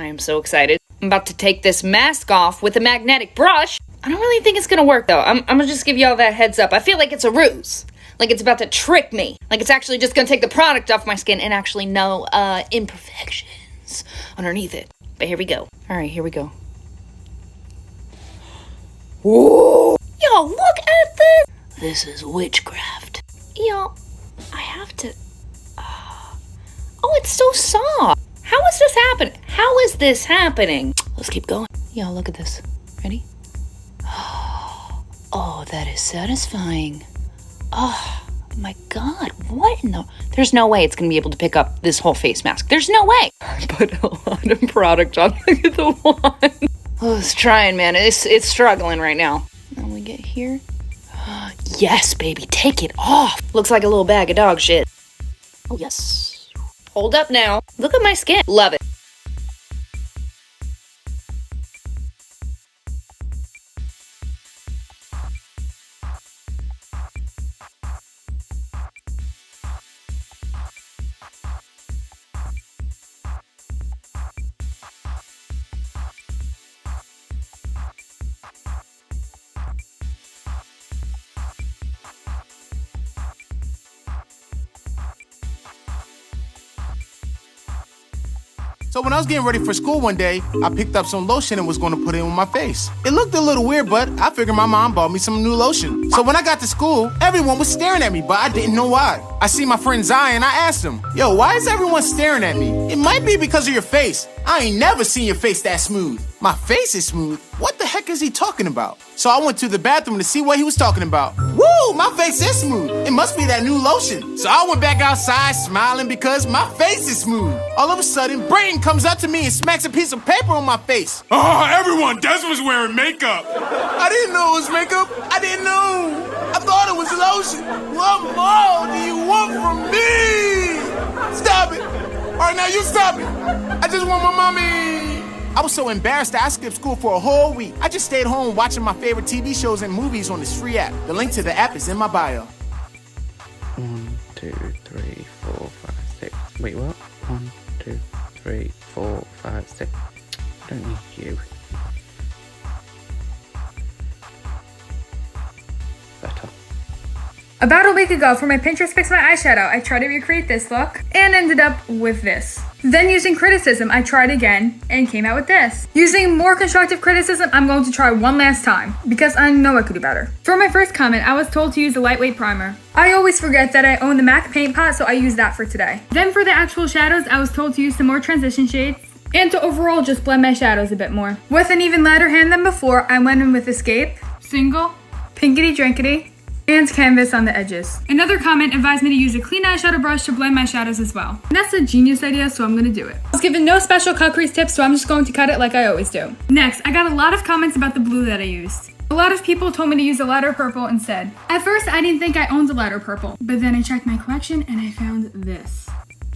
I am so excited. I'm about to take this mask off with a magnetic brush. I don't really think it's gonna work though. I'm gonna just give y'all that heads up. I feel like it's a ruse. Like it's about to trick me. Like it's actually just gonna take the product off my skin and actually no imperfections underneath it. But here we go. All right, here we go. Whoa! Yo, look at this! This is witchcraft. Yo, I have to... Oh, it's so soft. How is this happening? How is this happening? Let's keep going. Yo, look at this. Ready? Oh, that is satisfying. Oh, my God. What in the... There's no way it's going to be able to pick up this whole face mask. There's no way. I put a lot of product on. Look at the one. Oh, it's trying, man. It's struggling right now. Then we get here. Yes, baby. Take it off. Looks like a little bag of dog shit. Oh, yes. Hold up now. Look at my skin. Love it. So when I was getting ready for school one day, I picked up some lotion and was going to put it on my face. It looked a little weird, but I figured my mom bought me some new lotion. So when I got to school, everyone was staring at me, but I didn't know why. I see my friend Zion, I asked him, yo, why is everyone staring at me? It might be because of your face. I ain't never seen your face that smooth. My face is smooth? What the heck is he talking about? So I went to the bathroom to see what he was talking about. Woo, my face is smooth. It must be that new lotion. So I went back outside smiling because my face is smooth. All of a sudden, Brayden comes up to me and smacks a piece of paper on my face. Oh, everyone, Desmond's wearing makeup. I didn't know it was makeup. I didn't know. I thought it was lotion. What more do you want from me? Stop it. All right, now you stop it. I just want my mommy. I was so embarrassed that I skipped school for a whole week. I just stayed home watching my favorite TV shows and movies on this free app. The link to the app is in my bio. 1, 2, 3, 4, 5, 6. Wait, what? 1, 2, 3, 4, 5, 6. I don't need you. Better. About a week ago, for my Pinterest Fix My Eyeshadow, I tried to recreate this look and ended up with this. Then using criticism, I tried again and came out with this. Using more constructive criticism, I'm going to try one last time because I know I could do better. For my first comment, I was told to use a lightweight primer. I always forget that I own the MAC paint pot, so I use that for today. Then for the actual shadows, I was told to use some more transition shades and to overall just blend my shadows a bit more. With an even lighter hand than before, I went in with Escape, Single, Pinkity Drinkity, and canvas on the edges. Another comment advised me to use a clean eyeshadow brush to blend my shadows as well. And that's a genius idea, so I'm gonna do it. I was given no special cut crease tips, so I'm just going to cut it like I always do. Next, I got a lot of comments about the blue that I used. A lot of people told me to use a lighter purple instead. At first, I didn't think I owned a lighter purple, but then I checked my collection and I found this.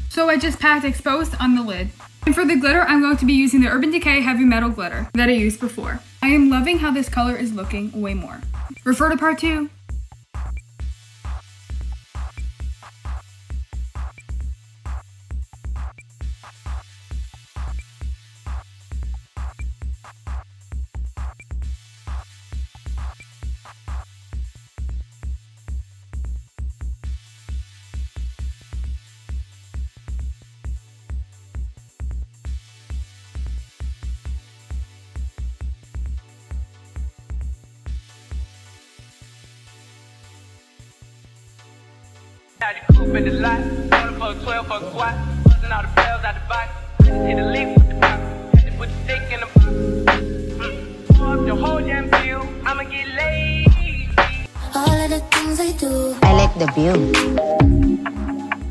So I just packed Exposed on the lid. And for the glitter, I'm going to be using the Urban Decay Heavy Metal Glitter that I used before. I am loving how this color is looking way more. Refer to part 2. Out the coupe in the lot, 1 for 12 for a squat, busting all the bells out the box, hit the lick with the pop, had to put the stick in the box. Pour up the whole damn bill, I'ma get lazy. All of the things I do. I like the view.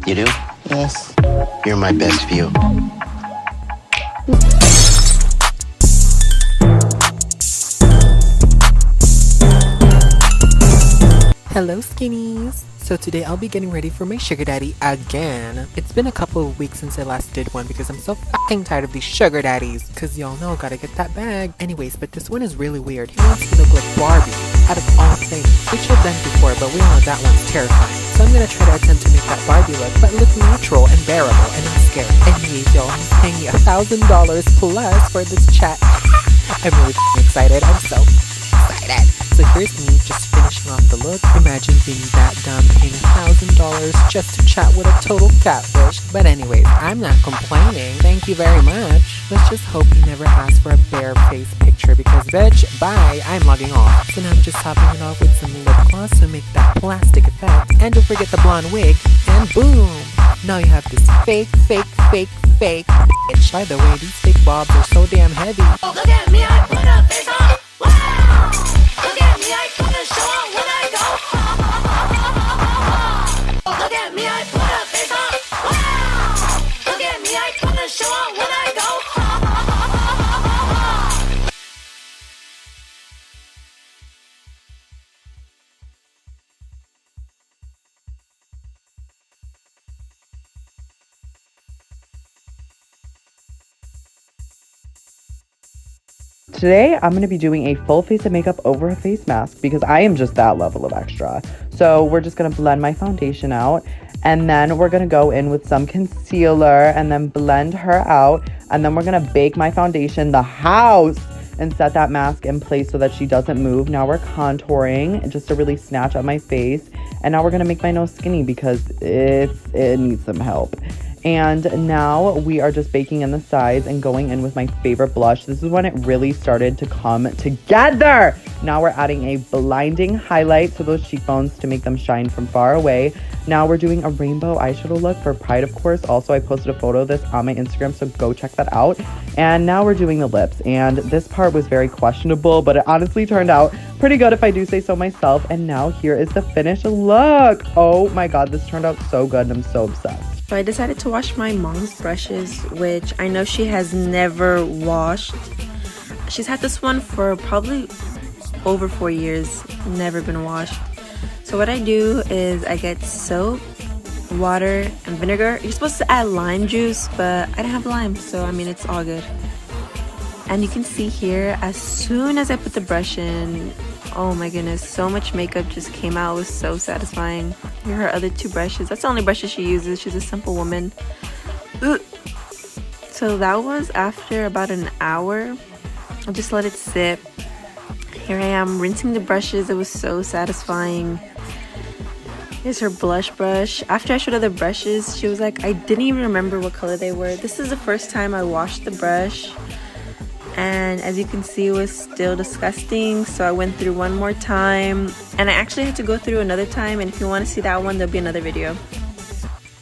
You do? Yes. You're my best view. Hello skinnies! So today I'll be getting ready for my sugar daddy again. It's been a couple of weeks since I last did one because I'm so fucking tired of these sugar daddies. Cause y'all know, gotta get that bag. Anyways, but this one is really weird. He wants to look like Barbie out of all things, which I've done before, but we all know that one's terrifying. So I'm gonna try to attempt to make that Barbie look, but look natural and bearable and not scary. Anyways, y'all, he's paying me $1,000 plus for this chat. I'm really excited. I'm so excited. So here's me just finishing off the look. Imagine being that dumb, paying $1,000 just to chat with a total catfish. But anyways, I'm not complaining. Thank you very much. Let's just hope he never asks for a bare face picture because bitch, bye, I'm logging off. So now I'm just topping it off with some lip gloss to make that plastic effect. And don't forget the blonde wig. And boom! Now you have this fake bitch. By the way, these fake bobs are so damn heavy. Look at me, I put a face on. Wow! Look at me, I put a show on when I go. Look at me, I put a face on. Wow! Look at me, I put a show on when I go. Today, I'm going to be doing a full face of makeup over a face mask because I am just that level of extra. So we're just going to blend my foundation out, and then we're going to go in with some concealer and then blend her out, and then we're going to bake my foundation the house and set that mask in place so that she doesn't move. Now we're contouring just to really snatch up my face, and now we're going to make my nose skinny because it needs some help. And now we are just baking in the sides and going in with my favorite blush. This is when it really started to come together. Now we're adding a blinding highlight to those cheekbones to make them shine from far away. Now we're doing a rainbow eyeshadow look for Pride, of course. Also, I posted a photo of this on my Instagram, so go check that out. And now we're doing the lips. And this part was very questionable, but it honestly turned out pretty good if I do say so myself. And now here is the finished look. Oh my God, this turned out so good and I'm so obsessed. So I decided to wash my mom's brushes, which I know she has never washed. She's had this one for probably over 4 years, never been washed. So what I do is I get soap, water, and vinegar. You're supposed to add lime juice, but I didn't have lime, so I mean, it's all good. And you can see here, as soon as I put the brush in, oh my goodness, so much makeup just came out. It was so satisfying. Here are her other two brushes. That's the only brushes she uses. She's a simple woman. Ugh. So that was after about an hour. I just let it sit. Here I am rinsing the brushes. It was so satisfying. Here's her blush brush. After I showed her the brushes, she was like, I didn't even remember what color they were. This is the first time I washed the brush. And as you can see, it was still disgusting, so I went through one more time, and I actually had to go through another time, and if you want to see that one, there'll be another video.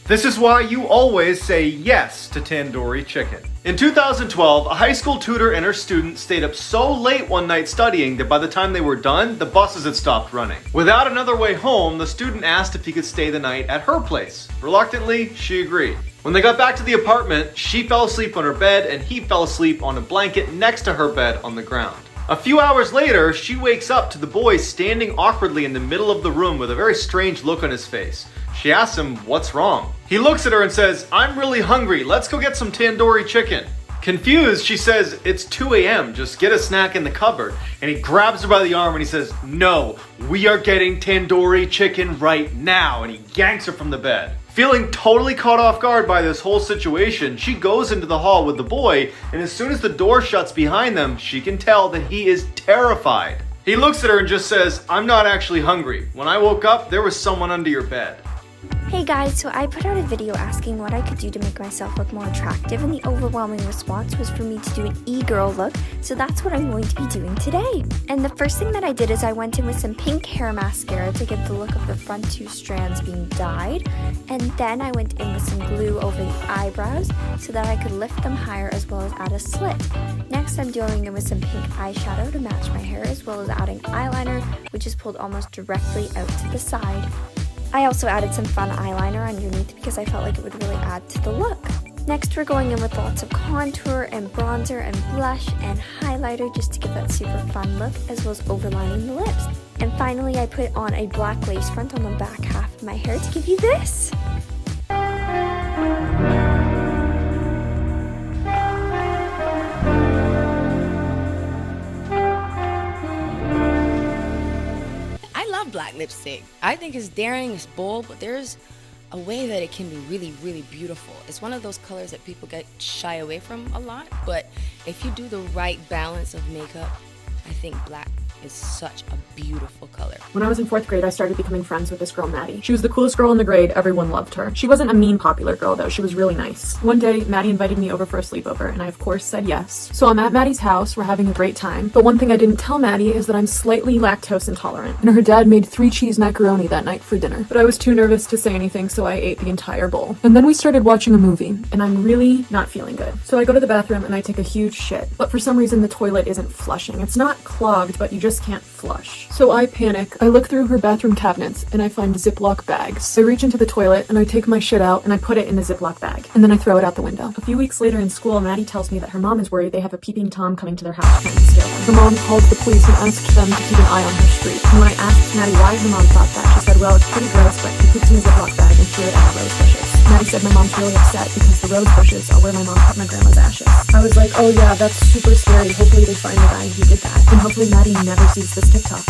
This is why you always say yes to tandoori chicken. In 2012, a high school tutor and her student stayed up so late one night studying that by the time they were done, the buses had stopped running. Without another way home, the student asked if he could stay the night at her place. Reluctantly, she agreed. When they got back to the apartment, she fell asleep on her bed and he fell asleep on a blanket next to her bed on the ground. A few hours later, she wakes up to the boy standing awkwardly in the middle of the room with a very strange look on his face. She asks him, what's wrong? He looks at her and says, I'm really hungry, let's go get some tandoori chicken. Confused, she says, it's 2 a.m., just get a snack in the cupboard. And he grabs her by the arm and he says, no, we are getting tandoori chicken right now. And he yanks her from the bed. Feeling totally caught off guard by this whole situation, she goes into the hall with the boy, and as soon as the door shuts behind them, she can tell that he is terrified. He looks at her and just says, I'm not actually hungry. When I woke up, there was someone under your bed. Hey guys, so I put out a video asking what I could do to make myself look more attractive, and the overwhelming response was for me to do an e-girl look, so that's what I'm going to be doing today. And the first thing that I did is I went in with some pink hair mascara to get the look of the front two strands being dyed, and then I went in with some glue over the eyebrows so that I could lift them higher as well as add a slit. Next, I'm going in with some pink eyeshadow to match my hair as well as adding eyeliner, which is pulled almost directly out to the side. I also added some fun eyeliner underneath because I felt like it would really add to the look. Next, we're going in with lots of contour and bronzer and blush and highlighter just to give that super fun look, as well as overlining the lips. And finally, I put on a black lace front on the back half of my hair to give you this. black lipstick. I think it's daring, it's bold, but there's a way that it can be really, really beautiful. It's one of those colors that people get shy away from a lot, but if you do the right balance of makeup, I think black is such a beautiful color. When I was in 4th grade, I started becoming friends with this girl, Maddie. She was the coolest girl in the grade. Everyone loved her. She wasn't a mean, popular girl, though. She was really nice. One day, Maddie invited me over for a sleepover, and I, of course, said yes. So I'm at Maddie's house. We're having a great time. But one thing I didn't tell Maddie is that I'm slightly lactose intolerant, and her dad made 3 cheese macaroni that night for dinner. But I was too nervous to say anything, so I ate the entire bowl. And then we started watching a movie, and I'm really not feeling good. So I go to the bathroom, and I take a huge shit. But for some reason, the toilet isn't flushing. It's not clogged, but you just can't flush. So I panic. I look through her bathroom cabinets and I find Ziploc bags. I reach into the toilet and I take my shit out and I put it in the Ziploc bag. And then I throw it out the window. A few weeks later in school, Maddie tells me that her mom is worried they have a peeping Tom coming to their house trying to scare them. The mom called the police and asked them to keep an eye on her street. And when I asked Maddie why her mom thought that, she said, well, it's pretty gross, but he pooped in a Ziploc bag and threw it at the rose bushes. Maddie said my mom's really upset because the rose bushes are where my mom put my grandma's ashes. I was like, oh yeah, that's super scary. Hopefully they find the guy who did that. And hopefully Maddie never sees this TikTok.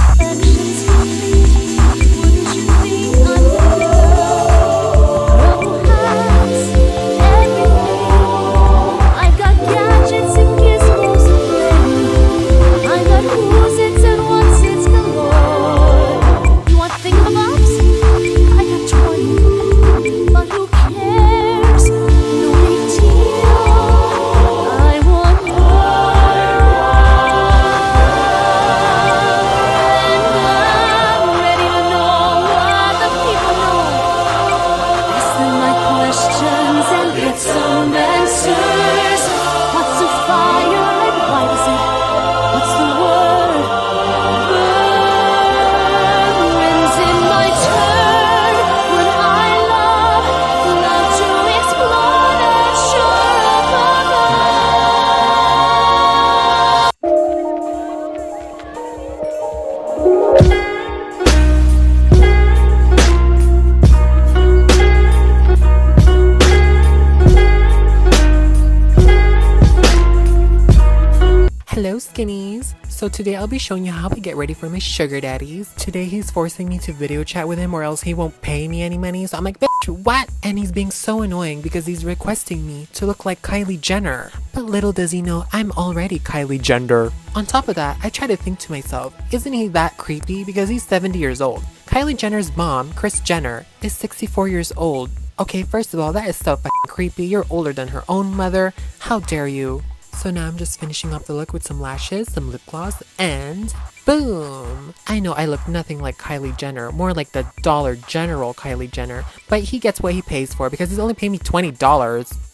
Hello skinnies! So today I'll be showing you how I get ready for my sugar daddies. Today he's forcing me to video chat with him or else he won't pay me any money. So I'm like, bitch, what? And he's being so annoying because he's requesting me to look like Kylie Jenner. But little does he know I'm already Kylie Jenner. On top of that, I try to think to myself, isn't he that creepy because he's 70 years old? Kylie Jenner's mom, Kris Jenner, is 64 years old. Okay, first of all, that is so fucking creepy. You're older than her own mother. How dare you? So now I'm just finishing off the look with some lashes, some lip gloss, and boom! I know I look nothing like Kylie Jenner, more like the Dollar General Kylie Jenner, but he gets what he pays for because he's only paying me $20.